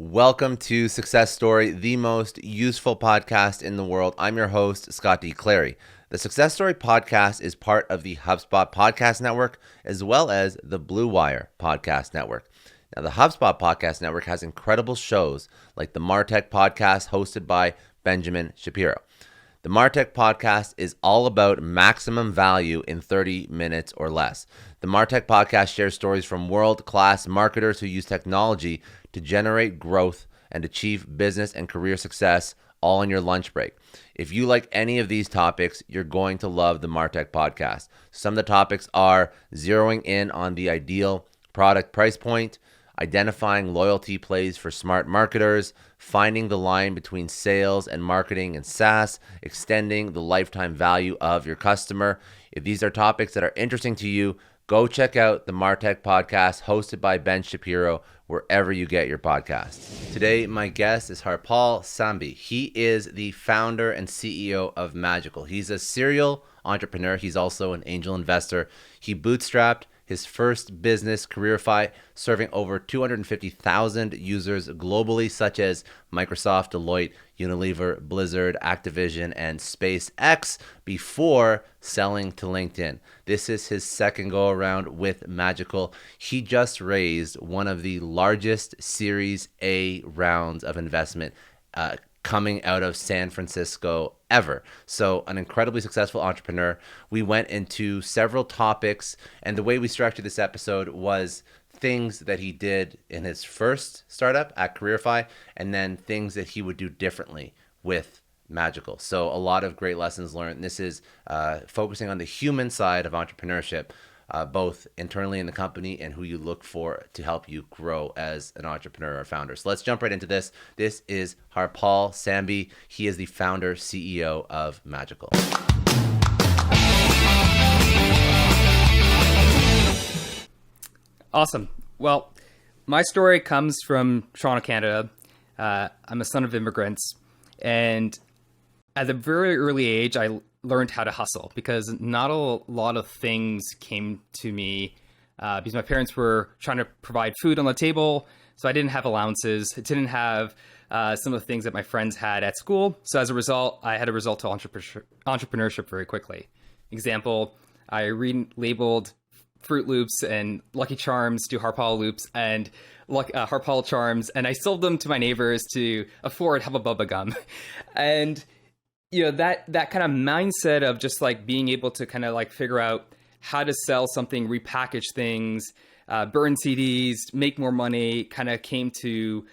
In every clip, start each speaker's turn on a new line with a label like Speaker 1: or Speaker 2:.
Speaker 1: Welcome to Success Story, the most useful podcast in the world. I'm your host, Scott D. Clary. The Success Story podcast is part of the HubSpot podcast network, as well as the Blue Wire podcast network. Now, the HubSpot podcast network has incredible shows like the MarTech podcast hosted by Benjamin Shapiro. The MarTech podcast is all about maximum value in 30 minutes or less. The MarTech podcast shares stories from world-class marketers who use technology to generate growth and achieve business and career success all on your lunch break. If you like any of these topics, you're going to love the MarTech podcast. Some of the topics are zeroing in on the ideal product price point, identifying loyalty plays for smart marketers, finding the line between sales and marketing and SaaS, extending the lifetime value of your customer. If these are topics that are interesting to you, go check out the MarTech podcast hosted by Ben Shapiro wherever you get your podcasts. Today, my guest is Harpaul Sambhi. He is the founder and CEO of Magical. He's a serial entrepreneur. He's also an angel investor. He bootstrapped his first business, Careerify, serving over 250,000 users globally, such as Microsoft, Deloitte, Unilever, Blizzard, Activision, and SpaceX, before selling to LinkedIn. This is his second go around with Magical. He just raised one of the largest Series A rounds of investment coming out of San Francisco ever. So an incredibly successful entrepreneur. We went into several topics, and the way we structured this episode was things that he did in his first startup at Careerify, and then things that he would do differently with Magical. So a lot of great lessons learned. This is focusing on the human side of entrepreneurship, both internally in the company and who you look for to help you grow as an entrepreneur or founder. So let's jump right into this. This is Harpaul Sambhi. He is the founder, CEO of Magical.
Speaker 2: Awesome. Well, my story comes from Toronto, Canada. I'm a son of immigrants, and at a very early age, I learned how to hustle because not a lot of things came to me because my parents were trying to provide food on the table. So I didn't have allowances. I didn't have some of the things that my friends had at school. So as a result, I had to resort to entrepreneurship very quickly. Example, I relabeled Fruit Loops and Lucky Charms to Harpaul Loops and Harpaul Charms, and I sold them to my neighbors to afford Hubba Bubba gum. And you know, that kind of mindset of just like being able to kind of like figure out how to sell something, repackage things, burn CDs, make more money, kind of came to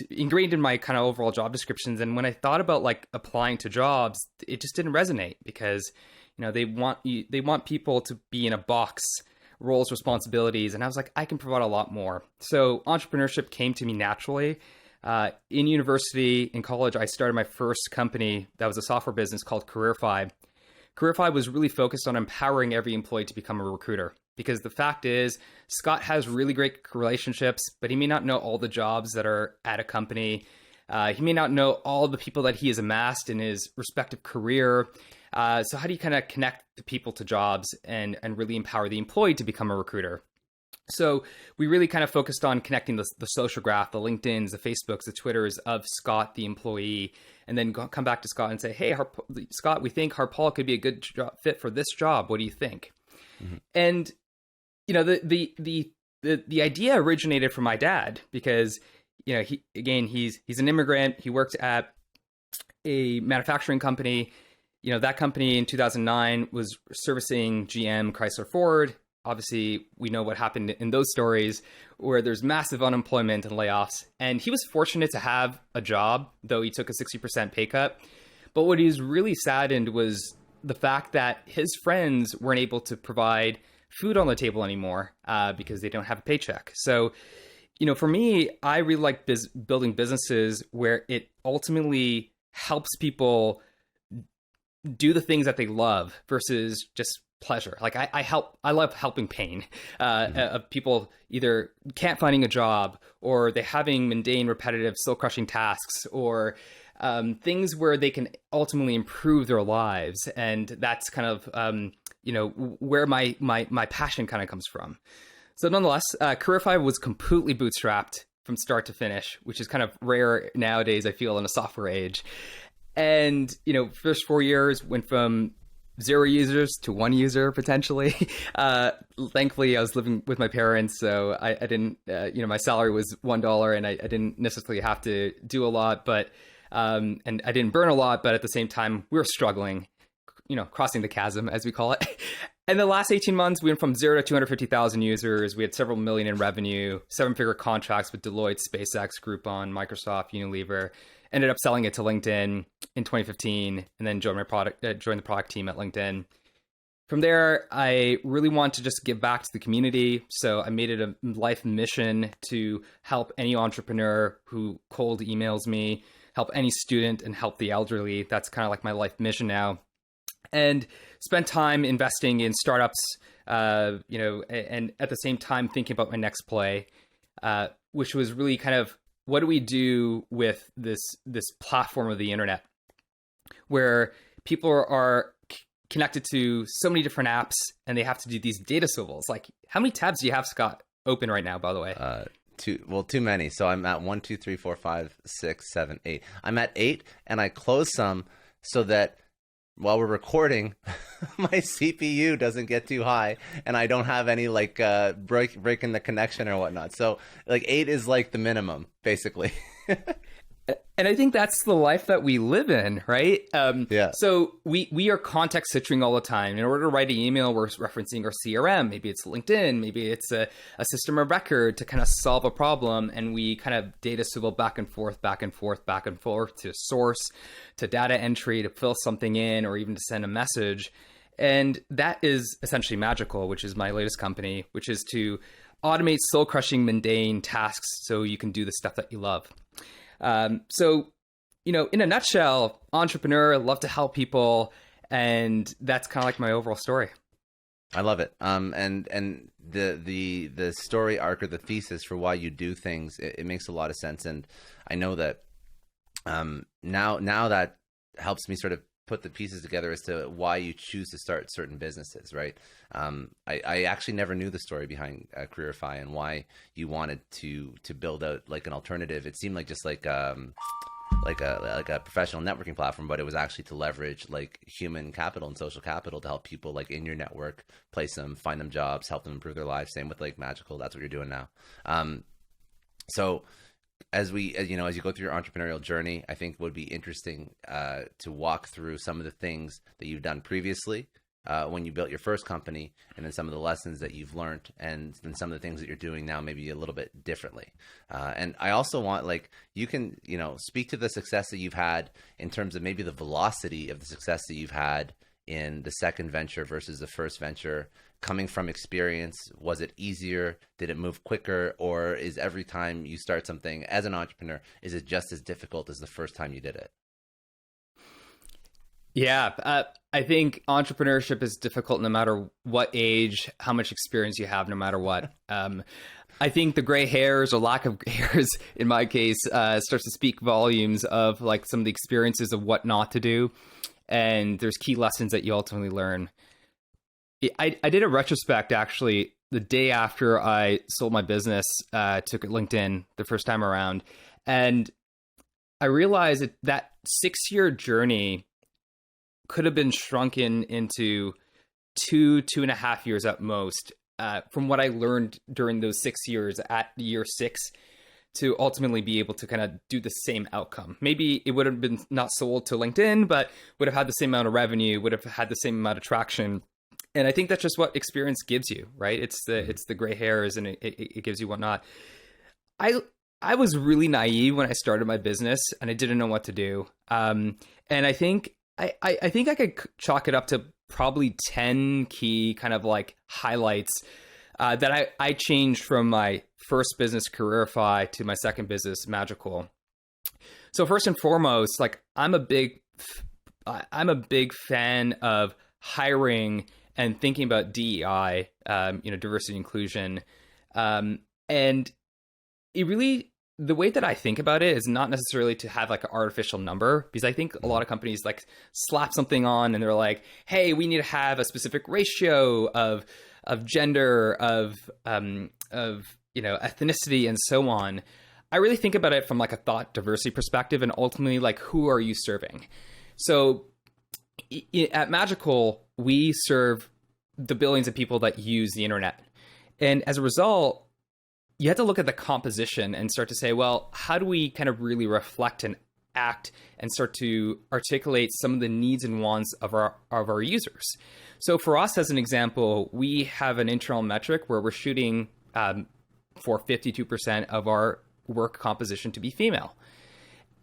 Speaker 2: ingrained in my kind of overall job descriptions. And when I thought about like applying to jobs, it just didn't resonate because, you know, they want people to be in a box, roles, responsibilities. And I was like, I can provide a lot more. So entrepreneurship came to me naturally. In university, in college, I started my first company that was a software business called Careerify. Careerify was really focused on empowering every employee to become a recruiter. Because the fact is, Scott has really great relationships, but he may not know all the jobs that are at a company. He may not know all the people that he has amassed in his respective career. So how do you kind of connect the people to jobs and really empower the employee to become a recruiter? So we really kind of focused on connecting the social graph, the LinkedIns, the Facebooks, the Twitters of Scott, the employee, and then come back to Scott and say, hey, Scott, we think Harpaul could be a good fit for this job. What do you think? Mm-hmm. And, you know, the idea originated from my dad because, you know, he's an immigrant. He worked at a manufacturing company. You know, that company in 2009 was servicing GM, Chrysler, Ford. Obviously, we know what happened in those stories where there's massive unemployment and layoffs. And he was fortunate to have a job, though he took a 60% pay cut. But what he was really saddened was the fact that his friends weren't able to provide food on the table anymore because they don't have a paycheck. So, you know, for me, I really like building businesses where it ultimately helps people do the things that they love versus just pleasure. Like I love helping pain of people either can't finding a job or they're having mundane, repetitive, soul crushing tasks or things where they can ultimately improve their lives. And that's kind of, where my passion kind of comes from. So nonetheless, Careerify was completely bootstrapped from start to finish, which is kind of rare nowadays, I feel, in a software age. And, first 4 years went from 0 users to 1 user potentially. Thankfully, I was living with my parents, so I didn't, my salary was $1 and I didn't necessarily have to do a lot, but, and I didn't burn a lot, but at the same time, we were struggling, crossing the chasm, as we call it. And the last 18 months, we went from 0 to 250,000 users. We had several million in revenue, 7-figure contracts with Deloitte, SpaceX, Groupon, Microsoft, Unilever. Ended up selling it to LinkedIn in 2015, and then joined the product team at LinkedIn. From there, I really want to just give back to the community. So I made it a life mission to help any entrepreneur who cold emails me, help any student, and help the elderly. That's kind of like my life mission now. And spent time investing in startups, and at the same time thinking about my next play, which was really kind of, what do we do with this platform of the internet, where people are connected to so many different apps and they have to do these data swivels? Like, how many tabs do you have, Scott, open right now, by the way?
Speaker 1: Too many. So I'm at 1, 2, 3, 4, 5, 6, 7, 8. I'm at 8, and I close some so that while we're recording, my CPU doesn't get too high and I don't have any breaking the connection or whatnot. So 8 is like the minimum, basically.
Speaker 2: And I think that's the life that we live in, right?
Speaker 1: Yeah.
Speaker 2: So we are context switching all the time. In order to write an email, we're referencing our CRM. Maybe it's LinkedIn. Maybe it's a system of record to kind of solve a problem. And we kind of data swivel back and forth to source, to data entry, to fill something in, or even to send a message. And that is essentially Magical, which is my latest company, which is to automate soul-crushing mundane tasks so you can do the stuff that you love. So, in a nutshell, entrepreneur, love to help people. And that's kind of like my overall story.
Speaker 1: I love it. And the story arc or the thesis for why you do things, it makes a lot of sense. And I know that, now that helps me sort of put the pieces together as to why you choose to start certain businesses, right? I actually never knew the story behind Careerify and why you wanted to build out like an alternative. It seemed like just like a professional networking platform, but it was actually to leverage like human capital and social capital to help people like in your network, place them, find them jobs, help them improve their lives. Same with like Magical. That's what you're doing now. So as you go through your entrepreneurial journey, I think would be interesting to walk through some of the things that you've done previously when you built your first company, and then some of the lessons that you've learned, and then some of the things that you're doing now maybe a little bit differently. And I also want, you can, speak to the success that you've had in terms of maybe the velocity of the success that you've had in the second venture versus the first venture. Coming from experience, was it easier? Did it move quicker? Or is every time you start something as an entrepreneur, is it just as difficult as the first time you did it?
Speaker 2: Yeah, I think entrepreneurship is difficult no matter what age, how much experience you have, no matter what. I think the gray hairs or lack of hairs, in my case, starts to speak volumes of like some of the experiences of what not to do. And there's key lessons that you ultimately learn. I did a retrospect, actually, the day after I sold my business, took LinkedIn the first time around. And I realized that 6-year journey could have been shrunken into 2.5 years at most, from what I learned during those 6 years at year 6, to ultimately be able to kind of do the same outcome. Maybe it would have been not sold to LinkedIn, but would have had the same amount of revenue, would have had the same amount of traction. And I think that's just what experience gives you, right? It's the gray hairs, and it gives you whatnot. I was really naive when I started my business, and I didn't know what to do. And I think I think I could chalk it up to probably 10 key kind of like highlights that I changed from my first business, Careerify, to my second business, Magical. So first and foremost, like I'm a big fan of hiring and thinking about DEI, diversity inclusion, and it really, the way that I think about it is not necessarily to have like an artificial number, because I think a lot of companies like slap something on and they're like, hey, we need to have a specific ratio of gender, of ethnicity, and so on. I really think about it from like a thought diversity perspective, and ultimately like, who are you serving? So at Magical, we serve the billions of people that use the internet. And as a result, you have to look at the composition and start to say, well, how do we kind of really reflect and act and start to articulate some of the needs and wants of our users? So for us, as an example, we have an internal metric where we're shooting for 52% of our work composition to be female.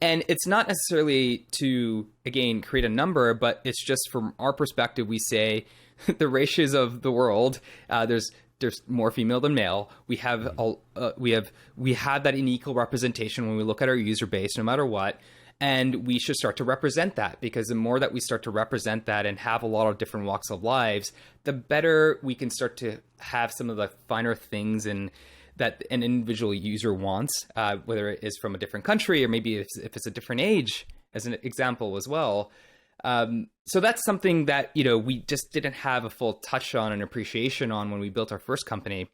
Speaker 2: And it's not necessarily to, again, create a number, but it's just from our perspective, we say the ratios of the world, there's more female than male. We have that unequal representation when we look at our user base, no matter what. And we should start to represent that, because the more that we start to represent that and have a lot of different walks of lives, the better we can start to have some of the finer things and that an individual user wants, whether it is from a different country or maybe if it's a different age, as an example as well. So that's something that, we just didn't have a full touch on and appreciation on when we built our first company.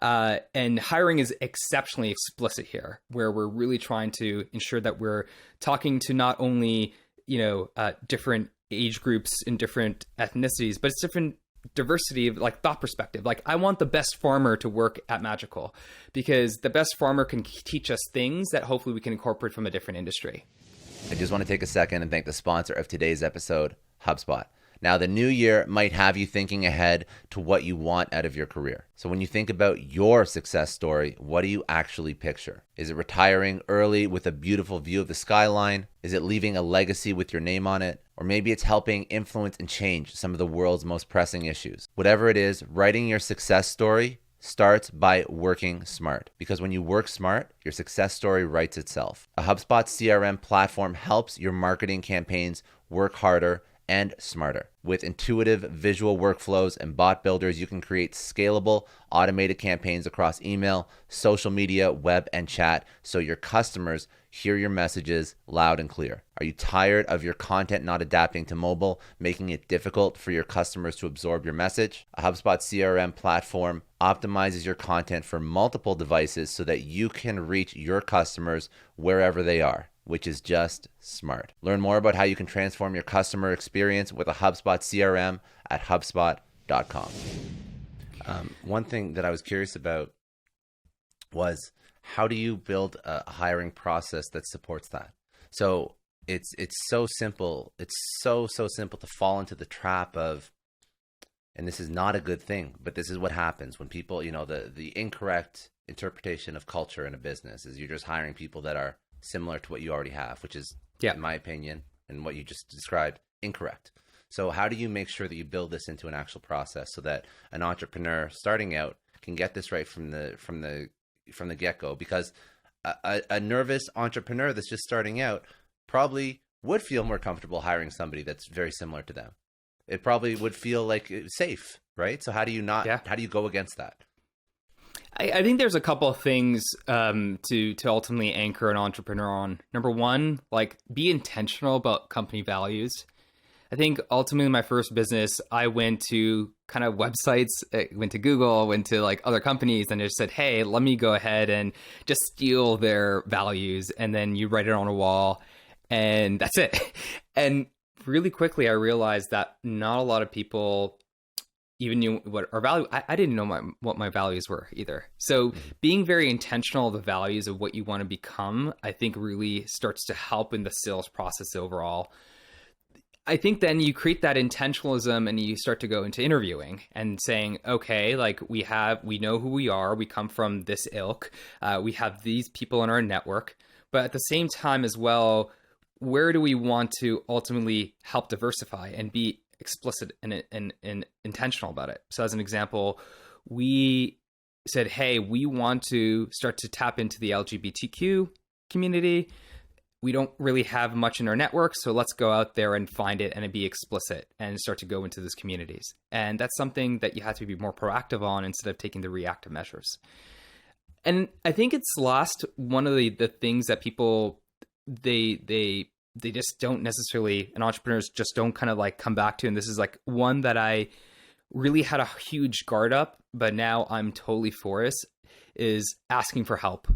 Speaker 2: And hiring is exceptionally explicit here, where we're really trying to ensure that we're talking to not only, different age groups and different ethnicities, but it's different diversity of like thought perspective. Like, I want the best farmer to work at Magical, because the best farmer can teach us things that hopefully we can incorporate from a different industry.
Speaker 1: I just want to take a second and thank the sponsor of today's episode, HubSpot. Now, the new year might have you thinking ahead to what you want out of your career. So when you think about your success story, what do you actually picture? Is it retiring early with a beautiful view of the skyline? Is it leaving a legacy with your name on it? Or maybe it's helping influence and change some of the world's most pressing issues. Whatever it is, writing your success story starts by working smart, because when you work smart, your success story writes itself. A HubSpot CRM platform helps your marketing campaigns work harder and smarter. With intuitive visual workflows and bot builders, you can create scalable, automated campaigns across email, social media, web, and chat, so your customers hear your messages loud and clear. Are you tired of your content not adapting to mobile, making it difficult for your customers to absorb your message? A HubSpot CRM platform optimizes your content for multiple devices so that you can reach your customers wherever they are, which is just smart. Learn more about how you can transform your customer experience with a HubSpot CRM at HubSpot.com. One thing that I was curious about was, how do you build a hiring process that supports that? So it's so simple. It's so simple to fall into the trap of, and this is not a good thing, but this is what happens when people, the incorrect interpretation of culture in a business is you're just hiring people that are similar to what you already have, which is, in my opinion, and what you just described, incorrect. So how do you make sure that you build this into an actual process so that an entrepreneur starting out can get this right from the get-go? Because a nervous entrepreneur that's just starting out probably would feel more comfortable hiring somebody that's very similar to them. It probably would feel like safe, right? So how do you how do you go against that?
Speaker 2: I think there's a couple of things to ultimately anchor an entrepreneur on. Number one, like, be intentional about company values. I think ultimately my first business, I went to kind of websites, went to Google, went to like other companies, and just said, hey, let me go ahead and just steal their values. And then you write it on a wall and that's it. And really quickly, I realized that not a lot of people even knew what our value. I didn't know what my values were either. So being very intentional of the values of what you want to become, I think really starts to help in the sales process overall. I think then you create that intentionalism and you start to go into interviewing and saying, okay, like we know who we are. We come from this ilk. We have these people in our network, but at the same time as well, where do we want to ultimately help diversify and be explicit and intentional about it? So as an example, we said, hey, we want to start to tap into the LGBTQ community. We don't really have much in our network, so let's go out there and find it and be explicit and start to go into those communities. And that's something that you have to be more proactive on instead of taking the reactive measures. And I think it's one of the things that people, they just don't necessarily, and entrepreneurs just don't kind of like come back to. And this is like one that I really had a huge guard up, but now I'm totally for is asking for help.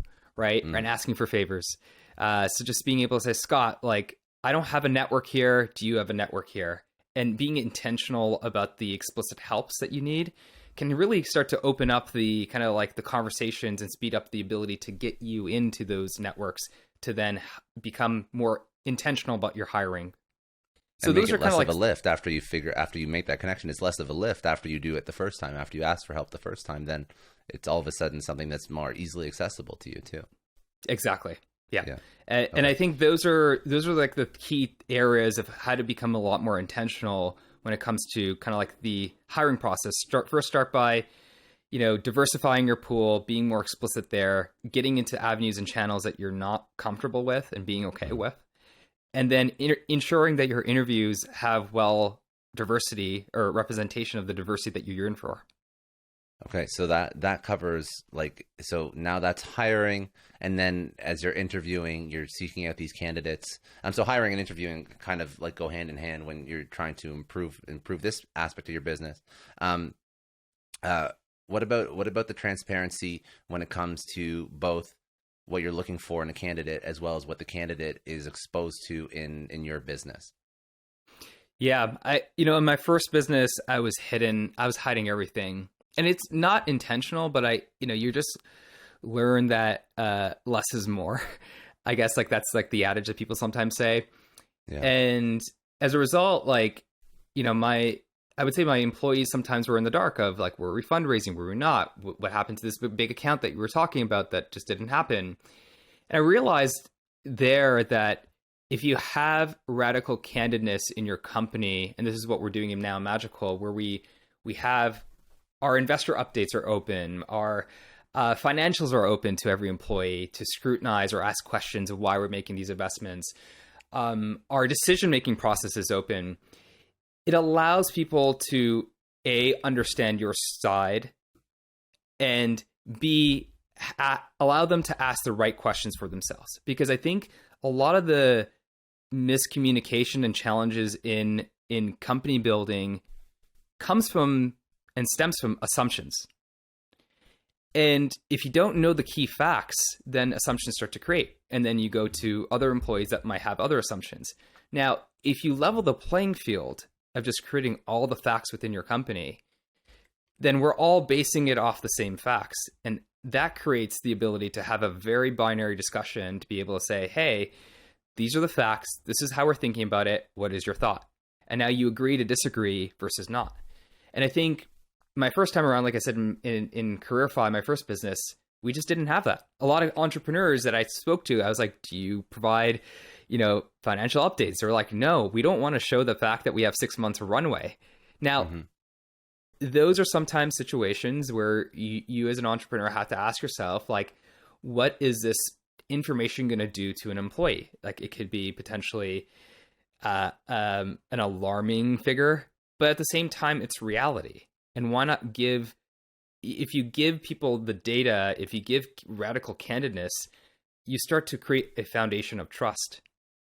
Speaker 2: right? And asking for favors. So just being able to say, Scott, like, I don't have a network here. Do you have a network here? And being intentional about the explicit helps that you need can really start to open up the kind of like the conversations and speed up the ability to get you into those networks to then become more intentional about your hiring. So those are kind of like
Speaker 1: a lift after you make that connection. It's less of a lift after you do it the first time. After you ask for help the first time, then it's all of a sudden something that's more easily accessible to you too.
Speaker 2: Exactly. Yeah. And I think those are like the key areas of how to become a lot more intentional when it comes to kind of like the hiring process. Start by, diversifying your pool, being more explicit there, getting into avenues and channels that you're not comfortable with and being okay with. And then ensuring that your interviews have diversity or representation of the diversity that you're in for.
Speaker 1: Okay, so that covers so now that's hiring, and then as you're interviewing, you're seeking out these candidates. So hiring and interviewing kind of like go hand in hand when you're trying to improve this aspect of your business. What about the transparency when it comes to both what you're looking for in a candidate as well as what the candidate is exposed to in your business?
Speaker 2: Yeah, in my first business, I was hiding everything. And it's not intentional, but you just learn that less is more. I guess that's like the adage that people sometimes say. Yeah. And as a result, I would say my employees sometimes were in the dark of like, were we fundraising? Were we not? What happened to this big account that you were talking about that just didn't happen? And I realized there that if you have radical candidness in your company, and this is what we're doing in Now Magical, where we have our investor updates are open, our financials are open to every employee to scrutinize or ask questions of why we're making these investments. Our decision-making process is open. It allows people to A, understand your side, and B, allow them to ask the right questions for themselves. Because I think a lot of the miscommunication and challenges in company building comes from and stems from assumptions. And if you don't know the key facts, then assumptions start to create. And then you go to other employees that might have other assumptions. Now, if you level the playing field of just creating all the facts within your company, then we're all basing it off the same facts. And that creates the ability to have a very binary discussion to be able to say, hey, these are the facts. This is how we're thinking about it. What is your thought? And now you agree to disagree versus not. And I think my first time around, like I said, in CareerFi, my first business, we just didn't have that. A lot of entrepreneurs that I spoke to, I was like, do you provide, financial updates? They're like, no, we don't want to show the fact that we have 6 months of runway. Now, those are sometimes situations where you as an entrepreneur have to ask yourself, like, what is this information going to do to an employee? Like, it could be potentially an alarming figure, but at the same time, it's reality. And why not if you give people the data, if you give radical candidness, you start to create a foundation of trust.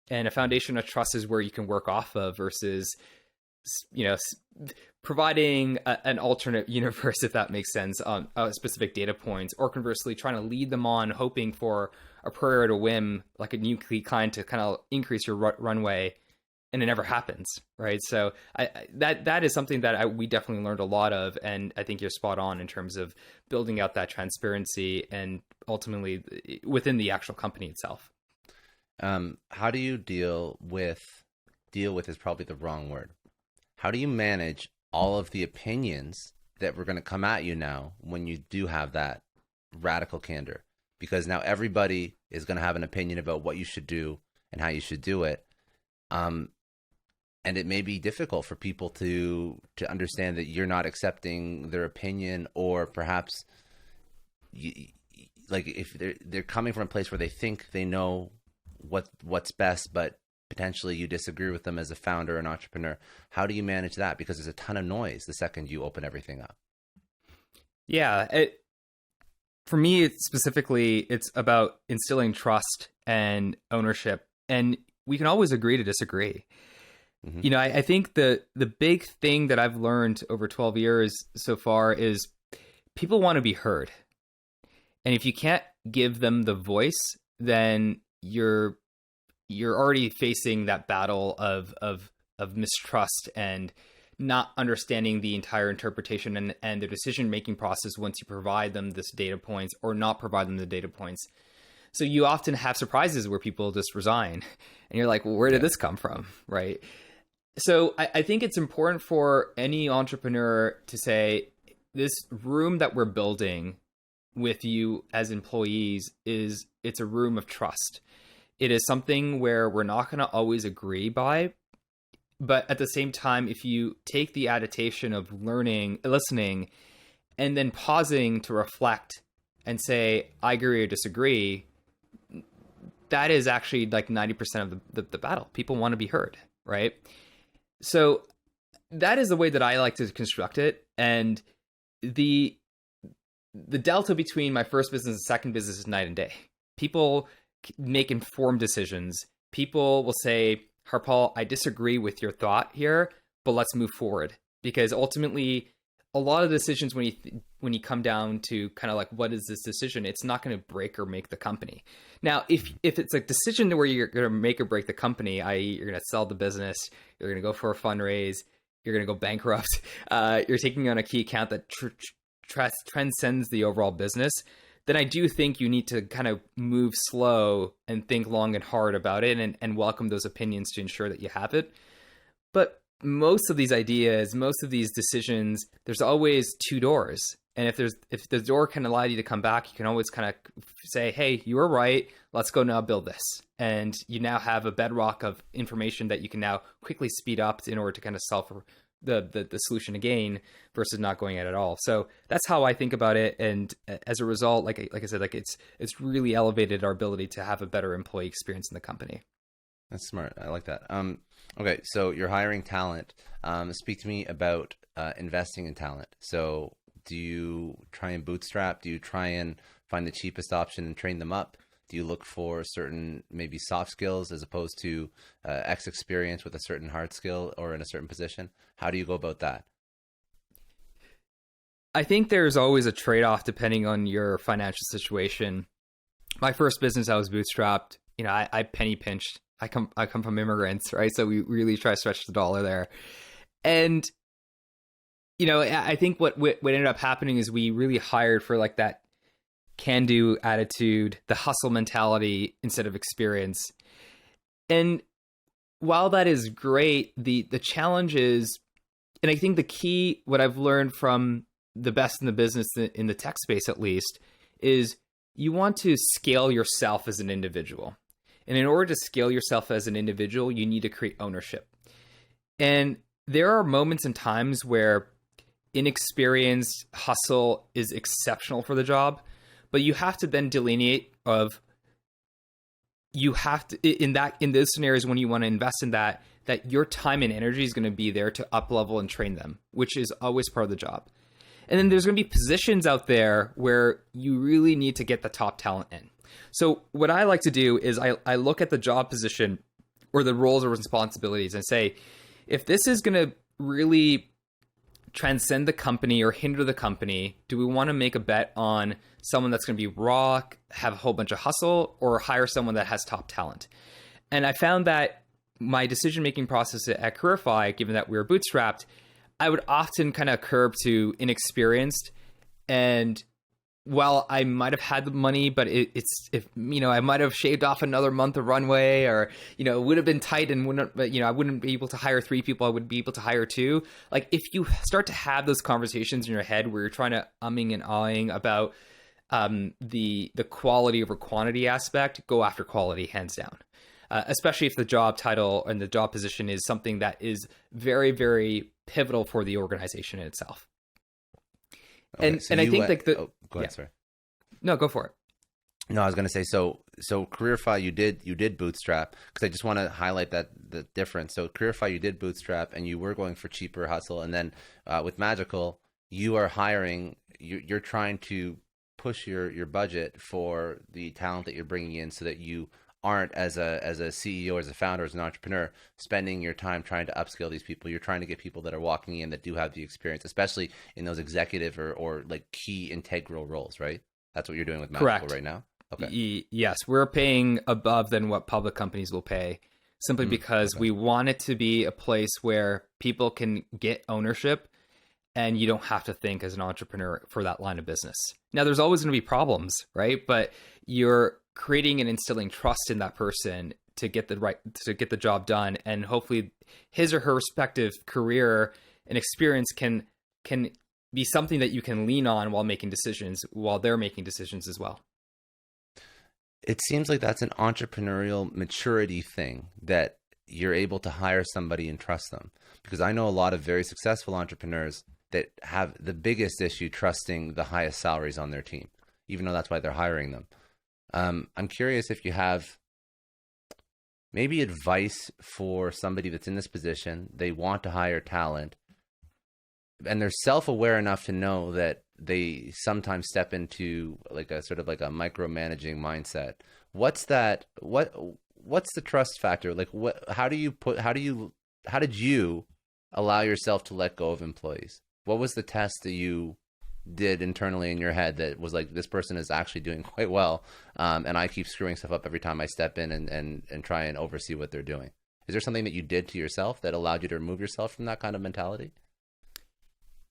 Speaker 2: And a foundation of trust is where you can work off of versus, providing an alternate universe, if that makes sense, on specific data points, or conversely, trying to lead them on, hoping for a prayer to whim, like a new client to kind of increase your runway. And it never happens, right? So that is something that we definitely learned a lot of, and I think you're spot on in terms of building out that transparency and ultimately within the actual company itself.
Speaker 1: How do you deal with is probably the wrong word. How do you manage all of the opinions that were going to come at you now when you do have that radical candor? Because now everybody is going to have an opinion about what you should do and how you should do it. And it may be difficult for people to understand that you're not accepting their opinion, or perhaps if they're coming from a place where they think they know what's best, but potentially you disagree with them as a founder and entrepreneur. How do you manage that? Because there's a ton of noise the second you open everything up.
Speaker 2: Yeah. For me, specifically, it's about instilling trust and ownership. And we can always agree to disagree. Mm-hmm. I think the big thing that I've learned over 12 years so far is people want to be heard. And if you can't give them the voice, then you're already facing that battle of mistrust and not understanding the entire interpretation and the decision-making process once you provide them this data points or not provide them the data points. So you often have surprises where people just resign and you're like, well, where did this come from? Right. So I think it's important for any entrepreneur to say, this room that we're building with you as employees it's a room of trust. It is something where we're not going to always agree by, but at the same time, if you take the adaptation of learning, listening, and then pausing to reflect and say, I agree or disagree, that is actually like 90% of the battle. People want to be heard, right? So that is the way that I like to construct it. And the delta between my first business and second business is night and day. People make informed decisions. People will say, Harpaul, I disagree with your thought here, but let's move forward. Because ultimately, a lot of decisions when you come down to kind of like, what is this decision? It's not going to break or make the company. Now, if it's a decision where you're going to make or break the company, i.e. you're going to sell the business, you're going to go for a fundraise, you're going to go bankrupt, you're taking on a key account that transcends the overall business, then I do think you need to kind of move slow and think long and hard about it and welcome those opinions to ensure that you have it. But most of these ideas, most of these decisions, there's always two doors. And if the door can allow you to come back, you can always kind of say, hey, you were right. Let's go now build this. And you now have a bedrock of information that you can now quickly speed up in order to kind of solve the solution again versus not going at it all. So that's how I think about it. And as a result, like I said, like it's really elevated our ability to have a better employee experience in the company.
Speaker 1: That's smart. I like that. Okay, so you're hiring talent. Speak to me about investing in talent. So do you try and bootstrap? Do you try and find the cheapest option and train them up? Do you look for certain maybe soft skills as opposed to X experience with a certain hard skill or in a certain position? How do you go about that?
Speaker 2: I think there's always a trade-off depending on your financial situation. My first business, I was bootstrapped. You know, I penny pinched. I come from immigrants, right? So we really try to stretch the dollar there. And, you know, I think what ended up happening is we really hired for like that can-do attitude, the hustle mentality instead of experience. And while that is great, the challenge is, and I think the key, what I've learned from the best in the business, in the tech space at least, is you want to scale yourself as an individual. And in order to scale yourself as an individual, you need to create ownership. And there are moments and times where inexperienced hustle is exceptional for the job, but you have to then delineate of, you have to, in those scenarios when you want to invest in that your time and energy is going to be there to up level and train them, which is always part of the job. And then there's going to be positions out there where you really need to get the top talent in. So what I like to do is I look at the job position or the roles or responsibilities and say, if this is going to really transcend the company or hinder the company, do we want to make a bet on someone that's going to be raw, have a whole bunch of hustle, or hire someone that has top talent? And I found that my decision-making process at Careerify, given that we were bootstrapped, I would often kind of curb to inexperienced. And while I might have had the money, but I might have shaved off another month of runway, or, you know, it would have been tight and I wouldn't be able to hire 3 people. I would be able to hire 2. Like, if you start to have those conversations in your head where you're trying to umming and ahhing about the quality over quantity aspect, go after quality hands down. Especially if the job title and the job position is something that is very, very pivotal for the organization in itself.
Speaker 1: Okay,
Speaker 2: and I think like
Speaker 1: go ahead, sorry.
Speaker 2: No, go for it.
Speaker 1: No, I was going to say, so Careerify, you did bootstrap, because I just want to highlight the difference. So Careerify, you did bootstrap and you were going for cheaper hustle. And then with Magical, you are hiring, you're trying to push your budget for the talent that you're bringing in so that you aren't, as a CEO, as a founder, as an entrepreneur, spending your time trying to upskill these people. You're trying to get people that are walking in that do have the experience, especially in those executive or like key integral roles, right? That's what you're doing with Magical right now? Okay.
Speaker 2: Yes, we're paying above than what public companies will pay, simply because we want it to be a place where people can get ownership and you don't have to think as an entrepreneur for that line of business. Now, there's always going to be problems, right? But you're creating and instilling trust in that person to get the job done, and hopefully his or her respective career and experience can be something that you can lean on while they're making decisions as well.
Speaker 1: It seems like that's an entrepreneurial maturity thing, that you're able to hire somebody and trust them. Because I know a lot of very successful entrepreneurs that have the biggest issue trusting the highest salaries on their team, even though that's why they're hiring them. I'm curious if you have maybe advice for somebody that's in this position. They want to hire talent, and they're self-aware enough to know that they sometimes step into like a sort of like a micromanaging mindset. What's the trust factor? Like how did you allow yourself to let go of employees? What was the test that you did internally in your head that was like, this person is actually doing quite well, and I keep screwing stuff up every time I step in and try and oversee what they're doing? Is there something that you did to yourself that allowed you to remove yourself from that kind of mentality?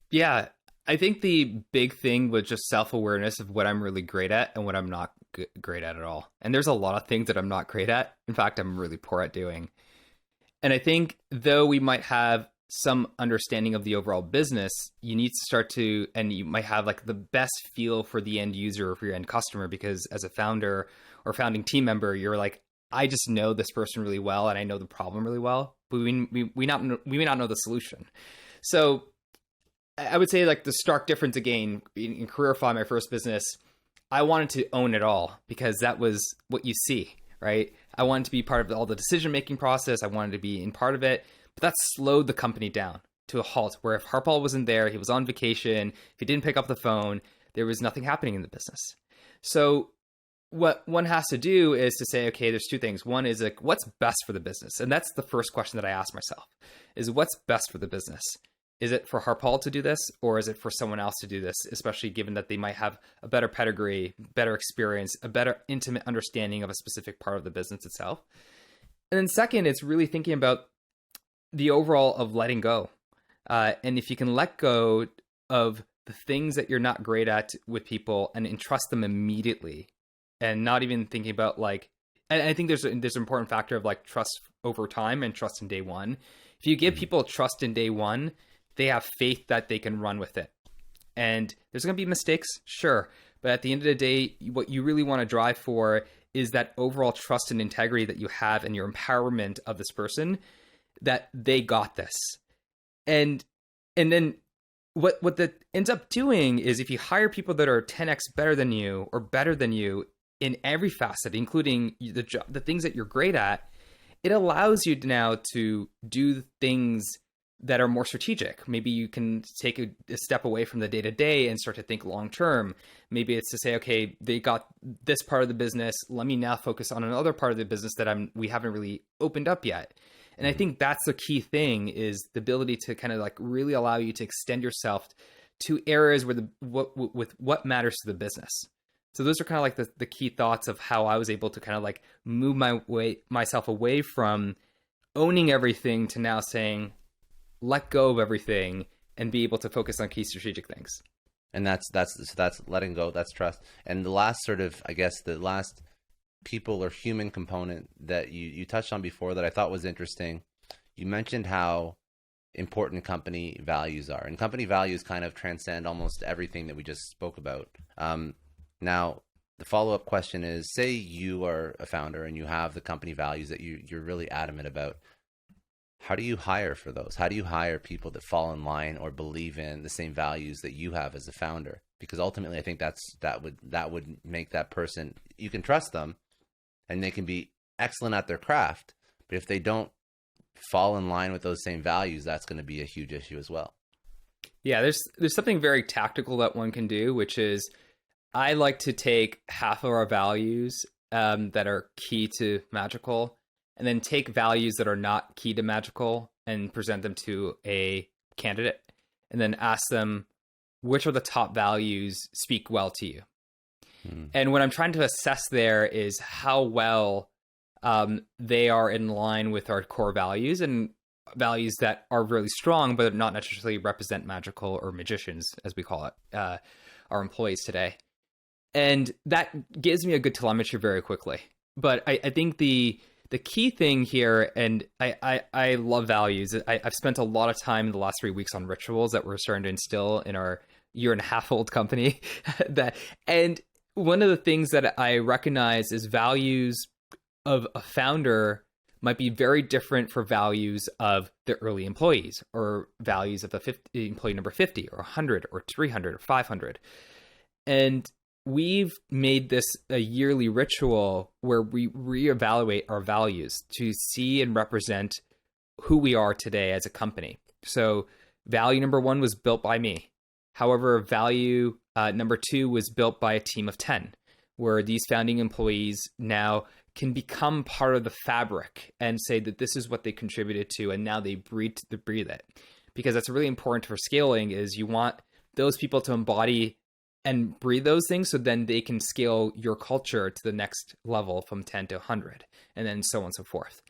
Speaker 2: Yeah, I think the big thing was just self-awareness of what I'm really great at and what I'm not great at all. And there's a lot of things that I'm not great at. In fact, I'm really poor at doing. And I think though we might have some understanding of the overall business, you need to start to, and you might have like the best feel for the end user or for your end customer, because as a founder or founding team member, you're like, I just know this person really well and I know the problem really well, but we may not know the solution. So I would say like the stark difference again in CareerFi, my first business, I wanted to own it all because that was what you see, right? I wanted to be part of all the decision-making process. I wanted to be in part of it, but that slowed the company down to a halt, where if Harpaul wasn't there, he was on vacation, if he didn't pick up the phone, there was nothing happening in the business. So what one has to do is to say, okay, there's two things. One is like, what's best for the business? And that's the first question that I ask myself, is what's best for the business? Is it for Harpaul to do this, or is it for someone else to do this, especially given that they might have a better pedigree, better experience, a better intimate understanding of a specific part of the business itself? And then second, it's really thinking about the overall of letting go. And if you can let go of the things that you're not great at with people and entrust them immediately, and not even thinking about like, and I think there's an important factor of like trust over time and trust in day one. If you give people trust in day one, they have faith that they can run with it. And there's going to be mistakes, sure. But at the end of the day, what you really want to drive for is that overall trust and integrity that you have and your empowerment of this person, that they got this. And then what that ends up doing is if you hire people that are 10x better than you or better than you in every facet, including the things that you're great at, it allows you now to do things that are more strategic. Maybe you can take a step away from the day-to-day and start to think long-term. Maybe it's to say, okay, they got this part of the business. Let me now focus on another part of the business that we haven't really opened up yet. And I think that's the key thing, is the ability to kind of like really allow you to extend yourself to areas where with what matters to the business. So those are kind of like the key thoughts of how I was able to kind of like move myself away from owning everything to now saying, let go of everything and be able to focus on key strategic things.
Speaker 1: And that's letting go, that's trust. And the last sort of, I guess, the last people or human component that you touched on before that I thought was interesting, you mentioned how important company values are. And company values kind of transcend almost everything that we just spoke about. Now, the follow-up question is, say you are a founder and you have the company values that you're really adamant about. How do you hire for those? How do you hire people that fall in line or believe in the same values that you have as a founder? Because ultimately, I think that would make that person, you can trust them and they can be excellent at their craft. But if they don't fall in line with those same values, that's going to be a huge issue as well.
Speaker 2: Yeah, there's something very tactical that one can do, which is I like to take half of our values that are key to Magical, and then take values that are not key to Magical and present them to a candidate, and then ask them, which of the top values speak well to you? And what I'm trying to assess there is how well they are in line with our core values, and values that are really strong, but not necessarily represent magical or magicians, as we call it, our employees today. And that gives me a good telemetry very quickly. But I think the key thing here, and I love values. I've spent a lot of time in the last 3 weeks on rituals that we're starting to instill in our 1.5-year-old company. And one of the things that I recognize is values of a founder might be very different for values of the early employees, or values of employee number 50 or 100 or 300 or 500. And we've made this a yearly ritual where we reevaluate our values to see and represent who we are today as a company. So value number 1 was built by me. However, value number 2 was built by a team of 10, where these founding employees now can become part of the fabric and say that this is what they contributed to, and now they breathe it. Because that's really important for scaling, is you want those people to embody and breathe those things, so then they can scale your culture to the next level from 10 to 100, and then so on and so forth.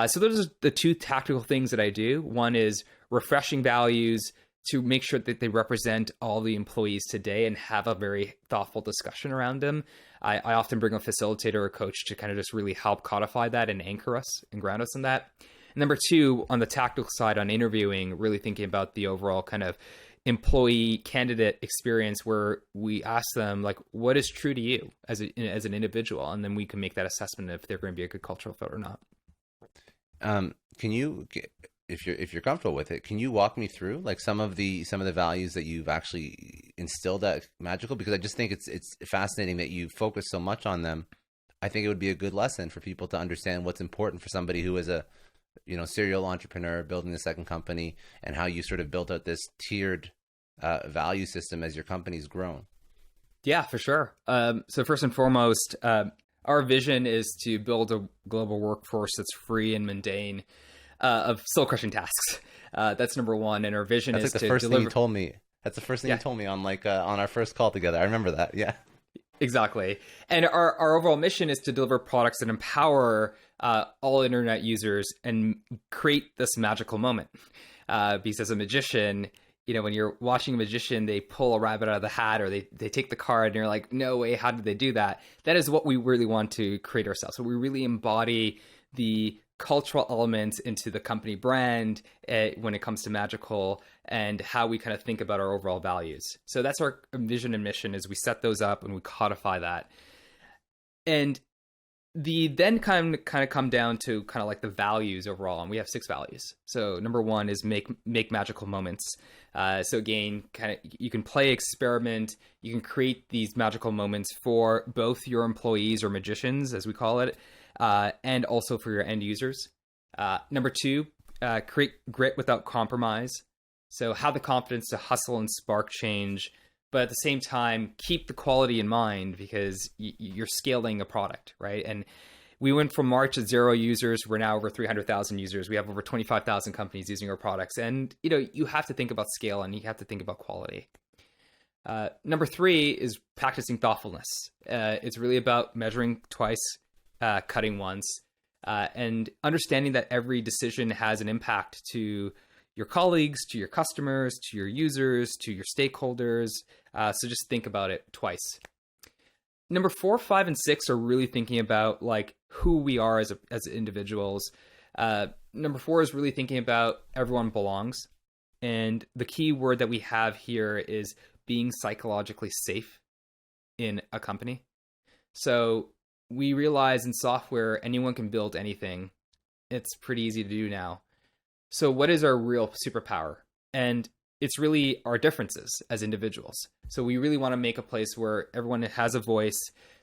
Speaker 2: So those are the 2 tactical things that I do. One is refreshing values to make sure that they represent all the employees today and have a very thoughtful discussion around them. I often bring a facilitator or coach to kind of just really help codify that and anchor us and ground us in that. And number 2, on the tactical side, on interviewing, really thinking about the overall kind of employee candidate experience, where we ask them, like, what is true to you as an individual? And then we can make that assessment if they're going to be a good cultural fit or not.
Speaker 1: Can you, if you're comfortable with it, can you walk me through like some of the values that you've actually instilled at Magical? Because I just think it's fascinating that you focus so much on them. I think it would be a good lesson for people to understand what's important for somebody who is a serial entrepreneur building a second company, and how you sort of built out this tiered value system as your company's grown.
Speaker 2: Yeah, for sure. So first and foremost, our vision is to build a global workforce that's free and mundane of soul-crushing tasks. That's number 1. And our vision is to deliver. That's the first thing you told me.
Speaker 1: That's the first thing you told me on on our first call together. I remember that. Yeah.
Speaker 2: Exactly. And our overall mission is to deliver products that empower all internet users and create this magical moment. Because as a magician, when you're watching a magician, they pull a rabbit out of the hat, or they take the card, and you're like, no way, how did they do that? That is what we really want to create ourselves. So we really embody the cultural elements into the company brand when it comes to Magical, and how we kind of think about our overall values. So that's our vision and mission, is we set those up and we codify that. And the then kind of come down to kind of like the values overall, and we have 6 values. So number 1 is make magical moments. So again, kind of you can play, experiment, you can create these magical moments for both your employees, or magicians as we call it, and also for your end users. Number 2, create grit without compromise. So have the confidence to hustle and spark change, but at the same time, keep the quality in mind, because you're scaling a product, right? And we went from March at 0 users. We're now over 300,000 users. We have over 25,000 companies using our products. And, you have to think about scale, and you have to think about quality. Number 3 is practicing thoughtfulness. It's really about measuring twice, cutting once, and understanding that every decision has an impact to your colleagues, to your customers, to your users, to your stakeholders. So just think about it twice. Number 4, 5, and 6 are really thinking about like who we are as individuals. Number 4 is really thinking about everyone belongs. And the key word that we have here is being psychologically safe in a company. So we realize in software, anyone can build anything. It's pretty easy to do now. So what is our real superpower? And it's really our differences as individuals. So we really want to make a place where everyone has a voice,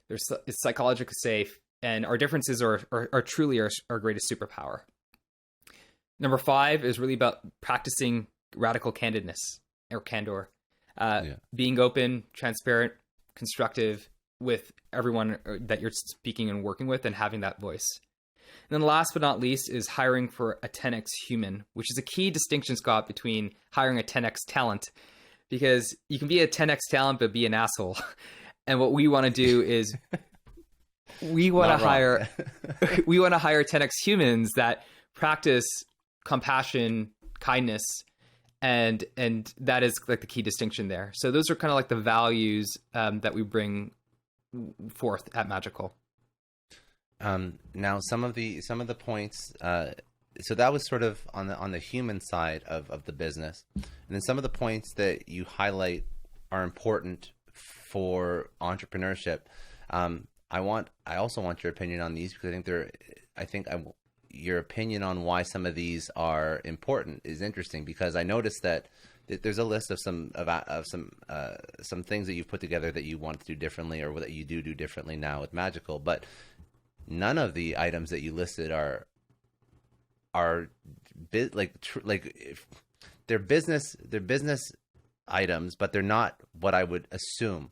Speaker 2: it's psychologically safe, and our differences are truly our greatest superpower. Number 5 is really about practicing radical candidness or candor. Being open, transparent, constructive with everyone that you're speaking and working with, and having that voice. And then last but not least is hiring for a 10x human, which is a key distinction, Scott, between hiring a 10x talent, because you can be a 10x talent but be an asshole. And what we want to do is we want to
Speaker 1: Not wrong.
Speaker 2: hire we want to hire 10x humans that practice compassion, kindness, and that is like the key distinction there. So those are kind of like the values that we bring forth at Magical.
Speaker 1: Now some of the points, so that was sort of on the human side of the business, and then some of the points that you highlight are important for entrepreneurship. I also want your opinion on these, because your opinion on why some of these are important is interesting, because I noticed that there's a list of some things that you've put together that you want to do differently, or that you do differently now with Magical, but none of the items that you listed are they're business items, but they're not what I would assume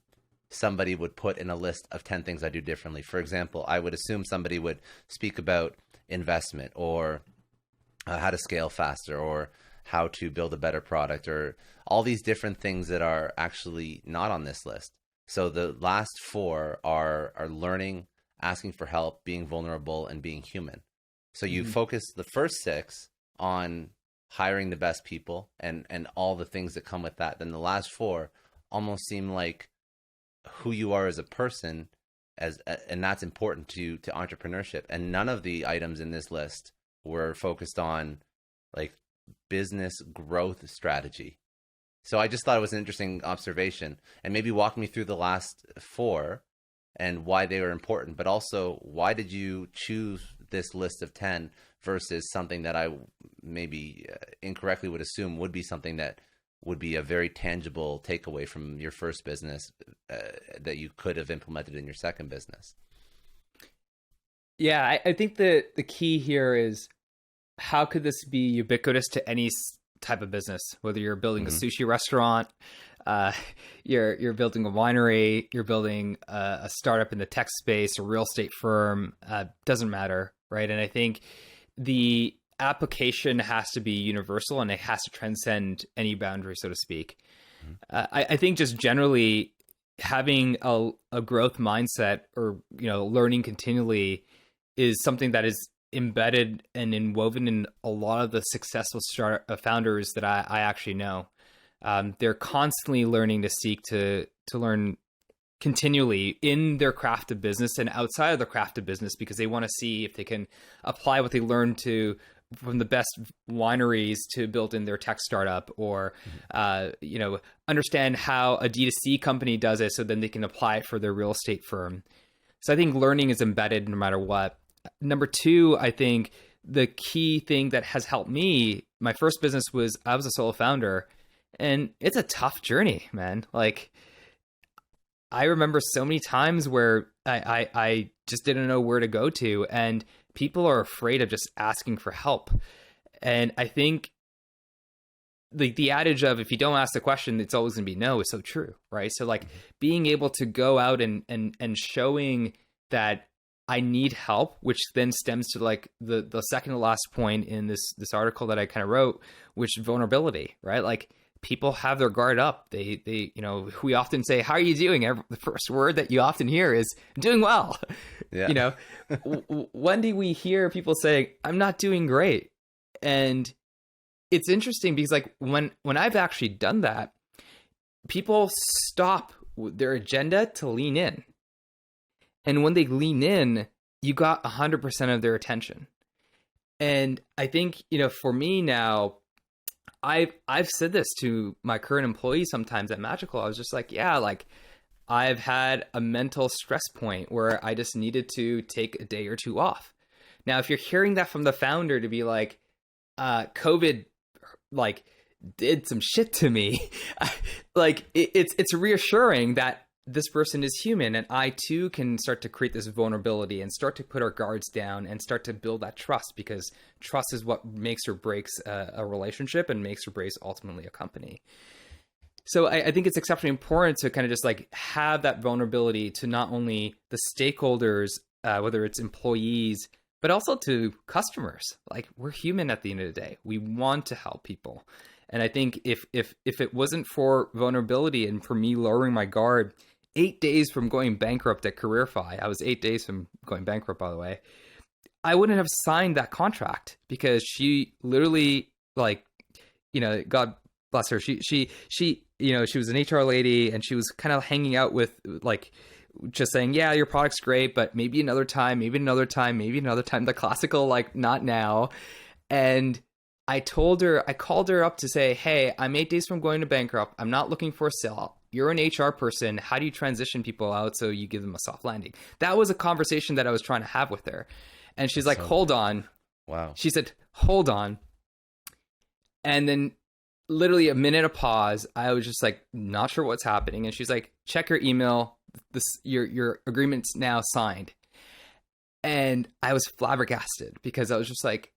Speaker 1: somebody would put in a list of 10 things I do differently. For example, I would assume somebody would speak about investment, or how to scale faster, or how to build a better product, or all these different things that are actually not on this list. So the last 4 are learning, asking for help, being vulnerable, and being human. So you focus the first 6 on hiring the best people and all the things that come with that. Then the last 4 almost seem like who you are as a person, and that's important to entrepreneurship. And none of the items in this list were focused on like business growth strategy. So I just thought it was an interesting observation, and maybe walk me through the last 4 and why they were important, but also why did you choose this list of 10 versus something that I maybe incorrectly would assume would be something that would be a very tangible takeaway from your first business that you could have implemented in your second business?
Speaker 2: Yeah, I think the key here is, how could this be ubiquitous to any type of business? Whether you're building a sushi restaurant, you're building a winery, you're building a startup in the tech space, a real estate firm, doesn't matter, right? And I think the application has to be universal, and it has to transcend any boundary, so to speak. I think just generally having a growth mindset, or learning continually, is something that is embedded and inwoven in a lot of the successful founders that I actually know. They're constantly learning to seek to learn continually in their craft of business and outside of the craft of business, because they want to see if they can apply what they learned from the best wineries to build in their tech startup, or understand how a D2C company does it, so then they can apply it for their real estate firm. So I think learning is embedded no matter what. Number 2, I think the key thing that has helped me, my first business I was a solo founder, and it's a tough journey, man. Like, I remember so many times where I just didn't know where to go to, and people are afraid of just asking for help. And I think the adage of, if you don't ask the question, it's always going to be no, is so true, right? So like being able to go out and showing that I need help, which then stems to like the second to last point in this article that I kind of wrote, which is vulnerability, right? Like, people have their guard up. They we often say, "How are you doing?" The first word that you often hear is "doing well." Yeah. When do we hear people saying, "I'm not doing great"? And it's interesting because like when I've actually done that, people stop their agenda to lean in. And when they lean in, you got 100% of their attention. And I think, for me now, I've said this to my current employees sometimes at Magical. I was just like, yeah, like I've had a mental stress point where I just needed to take a day or 2 off. Now, if you're hearing that from the founder to be like, COVID, like, did some shit to me, like it's reassuring that this person is human, and I too can start to create this vulnerability and start to put our guards down and start to build that trust, because trust is what makes or breaks a relationship, and makes or breaks ultimately a company. So I think it's exceptionally important to kind of just like have that vulnerability to not only the stakeholders, whether it's employees, but also to customers. Like, we're human at the end of the day. We want to help people. And I think if it wasn't for vulnerability and for me lowering my guard, 8 days from going bankrupt at CareerFi. I was 8 days from going bankrupt, by the way. I wouldn't have signed that contract because she literally, like, you know, God bless her. She, you know, she was an HR lady, and she was kind of hanging out with, like, just saying, yeah, your product's great, but maybe another time, maybe another time, maybe another time. The classical, like, not now. And I called her up to say, hey, I'm 8 days from going to bankrupt. I'm not looking for a sale. You're an HR person. How do you transition people out so you give them a soft landing? That was a conversation that I was trying to have with her. And she's like, hold on.
Speaker 1: Wow.
Speaker 2: She said, hold on. And then literally a minute of pause. I was just like, not sure what's happening. And she's like, check your email. Your agreement's now signed. And I was flabbergasted because I was just like,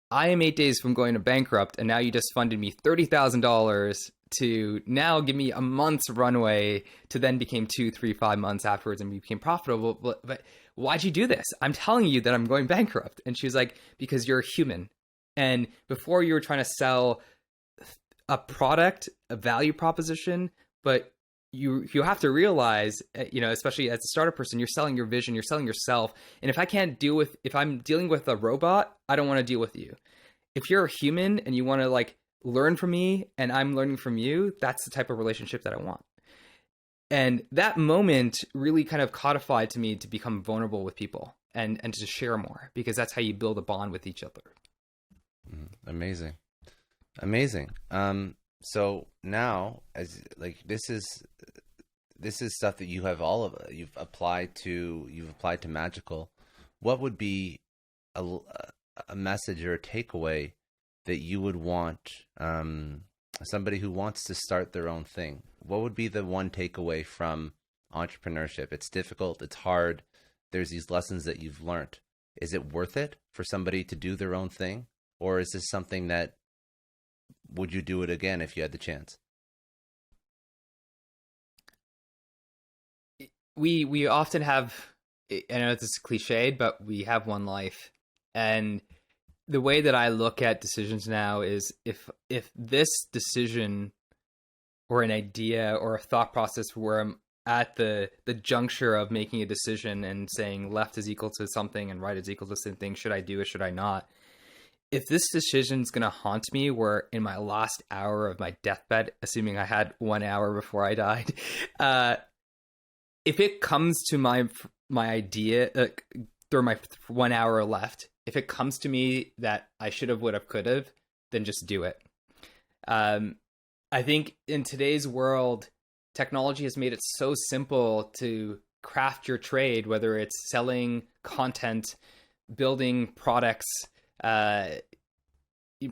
Speaker 2: I am 8 days from going to bankrupt, and now you just funded me $30,000 to now give me a month's runway to then became 2, 3, 5 months afterwards and became profitable. But why'd you do this? I'm telling you that I'm going bankrupt. And she's like, because you're a human. And before you were trying to sell a product, a value proposition, but you have to realize, you know, especially as a startup person, you're selling your vision, you're selling yourself. And if I'm dealing with a robot, I don't want to deal with you. If you're a human and you want to, like, learn from me and I'm learning from you, that's the type of relationship that I want. And that moment really kind of codified to me to become vulnerable with people and to share more, because that's how you build a bond with each other.
Speaker 1: Amazing. So now, as like, this is stuff that you have you've applied to Magical. What would be a message or a takeaway that you would want somebody who wants to start their own thing? What would be the one takeaway from entrepreneurship? It's difficult, it's hard. There's these lessons that you've learned. Is it worth it for somebody to do their own thing? Or is this something that, would you do it again if you had the chance?
Speaker 2: We often have, I know this is cliched, but we have one life. And the way that I look at decisions now is if this decision or an idea or a thought process where I'm at the juncture of making a decision and saying left is equal to something and right is equal to something, should I do it, should I not? If this decision is going to haunt me, where in my last hour of my deathbed, assuming I had 1 hour before I died, if it comes to my idea, through my 1 hour left, if it comes to me that I should have, would have, could have, then just do it. I think in today's world, technology has made it so simple to craft your trade, whether it's selling content, building products,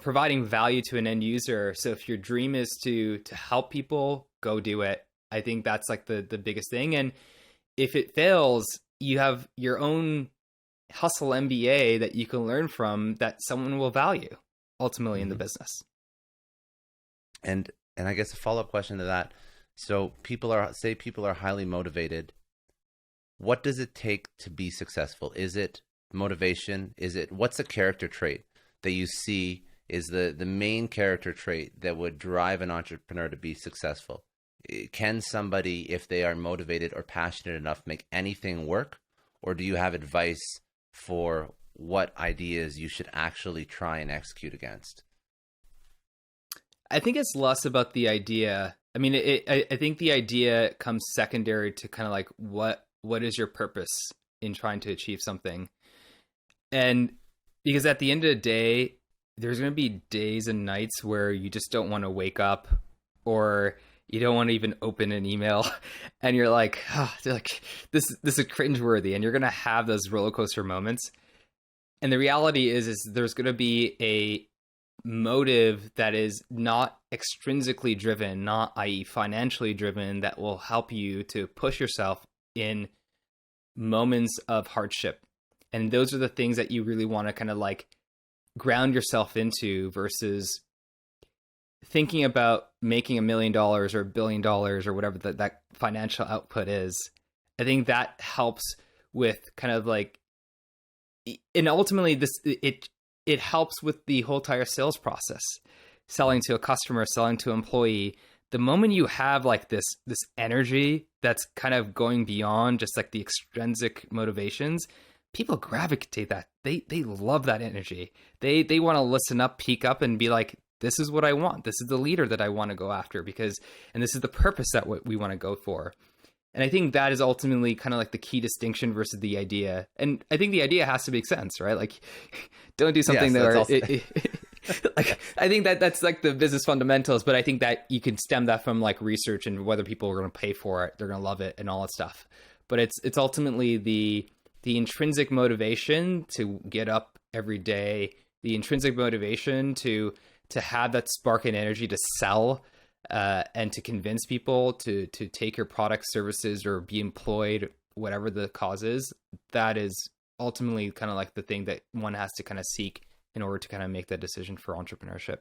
Speaker 2: providing value to an end user. So if your dream is to help people, go do it. I think that's like the biggest thing. And if it fails, you have your own hustle MBA that you can learn from, that someone will value ultimately in the business.
Speaker 1: And I guess a follow-up question to that. So people are highly motivated. What does it take to be successful? Is it motivation? What's the character trait that you see is the main character trait that would drive an entrepreneur to be successful? Can somebody, if they are motivated or passionate enough, make anything work? Or do you have advice for what ideas you should actually try and execute against?
Speaker 2: I think it's less about the idea. I mean, I think the idea comes secondary to kind of like what is your purpose in trying to achieve something. And because at the end of the day, there's going to be days and nights where you just don't want to wake up, or you don't want to even open an email, and you're like, this is cringeworthy, and you're going to have those roller coaster moments. And the reality is there's going to be a motive that is not extrinsically driven, not i.e. financially driven, that will help you to push yourself in moments of hardship. And those are the things that you really want to kind of like ground yourself into, versus thinking about making $1 million or $1 billion or whatever that financial output is. I think that helps with kind of like, and ultimately it helps with the whole entire sales process, selling to a customer, selling to an employee. the moment you have like this energy that's kind of going beyond just like the extrinsic motivations, people gravitate that. They love that energy. They want to listen up, peak up, and be like, this is what I want. This is the leader that I want to go after, because, and this is the purpose that we want to go for. And I think that is ultimately kind of like the key distinction versus the idea. And I think the idea has to make sense, right? Like, don't do something like, I think that's like the business fundamentals, but I think that you can stem that from like research and whether people are going to pay for it, they're going to love it and all that stuff. But it's ultimately the intrinsic motivation to get up every day, the intrinsic motivation to have that spark and energy to sell, and to convince people to take your products, services, or be employed, whatever the cause is. That is ultimately kind of like the thing that one has to kind of seek in order to kind of make that decision for entrepreneurship.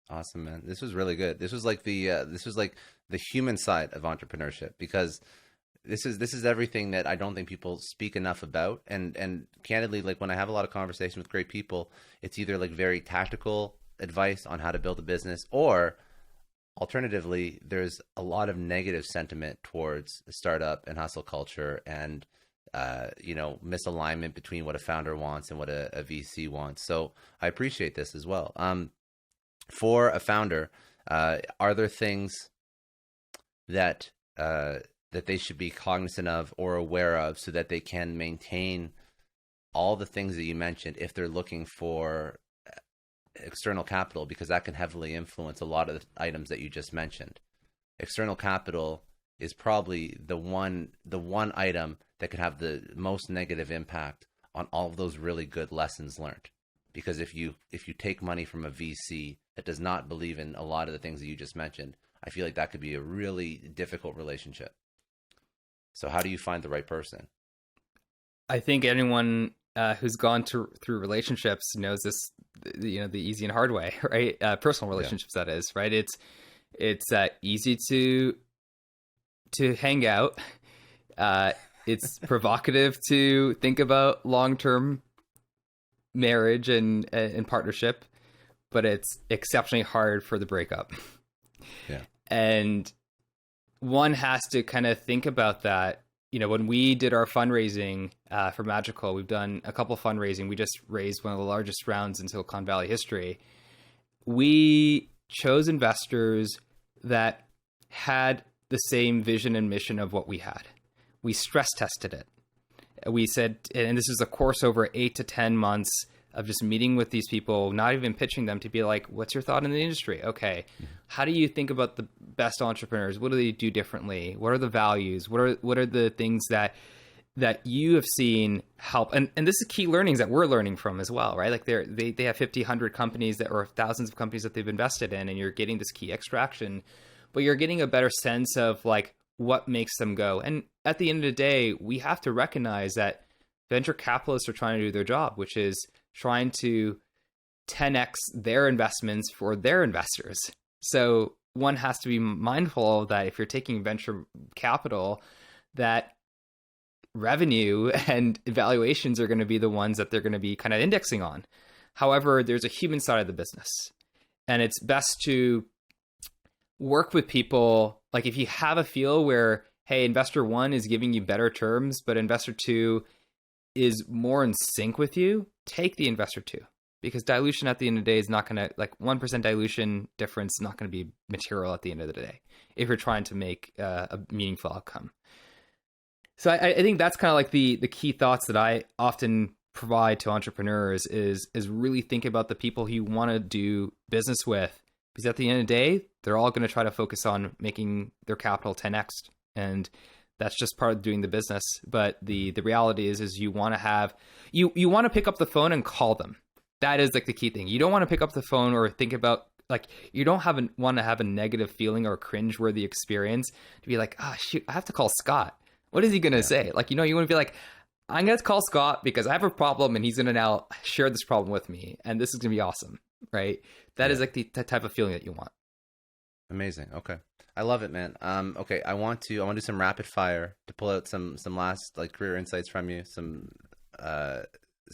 Speaker 1: Awesome, man. This was really good. This was like the human side of entrepreneurship, because this is everything that I don't think people speak enough about. And candidly, like when I have a lot of conversation with great people, it's either like very tactical advice on how to build a business, or alternatively, there's a lot of negative sentiment towards startup and hustle culture, and misalignment between what a founder wants and what a VC wants. So I appreciate this as well. For a founder, are there things that they should be cognizant of or aware of so that they can maintain all the things that you mentioned if they're looking for external capital, because that can heavily influence a lot of the items that you just mentioned? External capital is probably the one item that could have the most negative impact on all of those really good lessons learned. Because if you take money from a VC that does not believe in a lot of the things that you just mentioned, I feel like that could be a really difficult relationship. So how do you find the right person?
Speaker 2: I think anyone who's gone through relationships knows this, the easy and hard way, right? Personal relationships, that is, right? It's easy to hang out. It's provocative to think about long-term marriage and partnership, but it's exceptionally hard for the breakup.
Speaker 1: Yeah.
Speaker 2: And one has to kind of think about that. When we did our fundraising for Magical, we've done a couple fundraising. We just raised one of the largest rounds in Silicon Valley history. We chose investors that had the same vision and mission of what we had. We stress tested it. We said, and this is a course over 8 to 10 months of just meeting with these people, not even pitching them, to be like, what's your thought in the industry? Okay. How do you think about the best entrepreneurs? What do they do differently? What are the values? What are the things that you have seen help? And this is key learnings that we're learning from as well, right? Like they have 50, 100 companies or thousands of companies that they've invested in, and you're getting this key extraction, but you're getting a better sense of like what makes them go. And at the end of the day, we have to recognize that venture capitalists are trying to do their job, which is trying to 10x their investments for their investors. So one has to be mindful of that if you're taking venture capital, that revenue and valuations are going to be the ones that they're going to be kind of indexing on. However, there's a human side of the business, and it's best to work with people. Like if you have a feel where, hey, investor one is giving you better terms, but investor two is more in sync with you, take the investor two, because dilution at the end of the day is not going to, like 1% dilution difference, not going to be material at the end of the day if you're trying to make a meaningful outcome. So I think that's kind of like the key thoughts that I often provide to entrepreneurs is really think about the people who you want to do business with, because at the end of the day, they're all going to try to focus on making their capital 10x, and that's just part of doing the business. But the reality is you want to have, you want to pick up the phone and call them. That is like the key thing. You don't want to pick up the phone or think about, like, you don't want to have a negative feeling or a cringe-worthy experience to be like, shoot, I have to call Scott. What is he going to say? Like, you want to be like, I'm going to call Scott because I have a problem and he's going to now share this problem with me. And this is going to be awesome, right? That is like the type of feeling that you want.
Speaker 1: Amazing. Okay. I love it, man. Okay. I want to do some rapid fire to pull out some last like career insights from you, some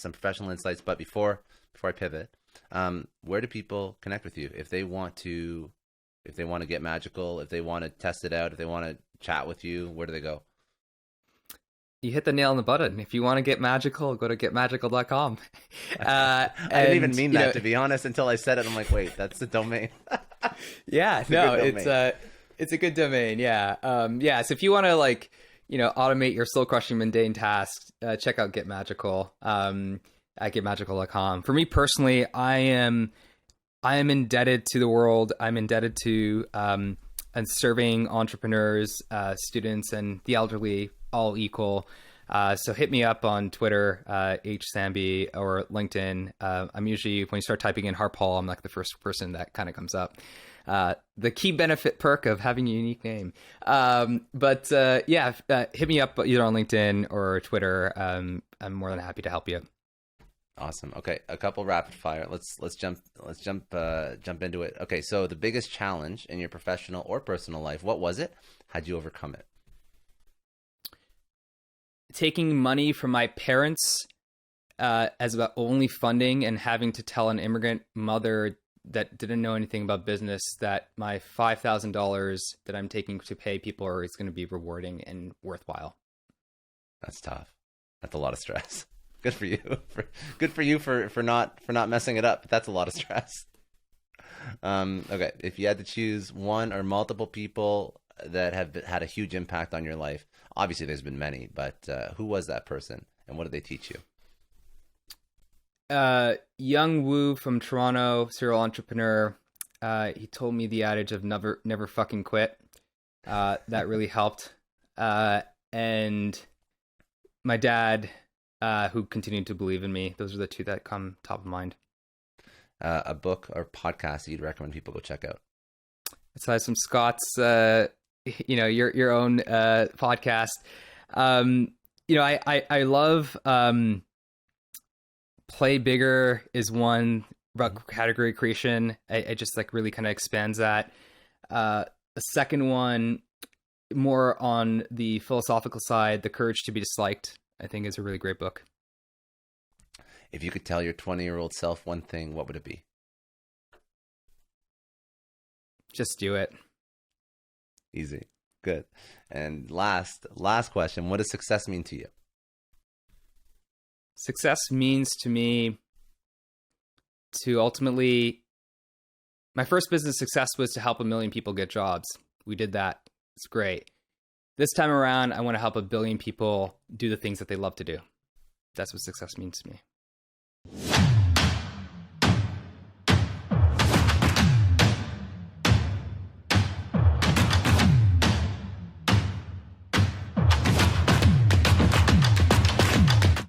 Speaker 1: professional insights. But before I pivot, where do people connect with you if they want to If they want to get magical, if they want to test it out, if they want to chat with you, where do they go?
Speaker 2: You hit the nail on the button. If you want to get magical, go to getmagical.com.
Speaker 1: I didn't even mean that, to be honest, until I said it. I'm like, wait, that's the domain.
Speaker 2: Yeah, no, it's a good domain. Yeah. So if you want to automate your soul crushing mundane tasks, check out Get Magical, at getmagical.com. For me personally, I am indebted to the world. I'm indebted to, and serving entrepreneurs, students, and the elderly all equal. So hit me up on Twitter, Sambhi, or LinkedIn. I'm usually, when you start typing in Harpaul, I'm like the first person that kind of comes up. The key benefit perk of having a unique name. Hit me up either on LinkedIn or Twitter. I'm more than happy to help you.
Speaker 1: Awesome. Okay, a couple rapid fire. Let's jump into it. Okay, so the biggest challenge in your professional or personal life, what was it? How'd you overcome it?
Speaker 2: Taking money from my parents as about only funding, and having to tell an immigrant mother that didn't know anything about business that my $5,000 that I'm taking to pay people is going to be rewarding and worthwhile.
Speaker 1: That's tough. That's a lot of stress. Good for you. Good for you for not messing it up. That's a lot of stress. Okay, if you had to choose one or multiple people that have had a huge impact on your life, obviously there's been many, but who was that person and what did they teach you?
Speaker 2: Young Woo from Toronto, serial entrepreneur. He told me the adage of never fucking quit. That really helped. And my dad, who continued to believe in me. Those are the two that come top of mind.
Speaker 1: A book or podcast you'd recommend people go check out?
Speaker 2: Aside from Scott's, your own podcast. I love Play Bigger is one about category creation. I just really kind of expands that. The second one, more on the philosophical side, The Courage to be Disliked, I think is a really great book.
Speaker 1: If you could tell your 20-year-old self one thing, what would it be?
Speaker 2: Just do it.
Speaker 1: Easy. Good. And last question, what does success mean to you?
Speaker 2: Success means to me to ultimately, my first business success was to help 1 million people get jobs. We did that. It's great. This time around, I want to help 1 billion people do the things that they love to do. That's what success means to me.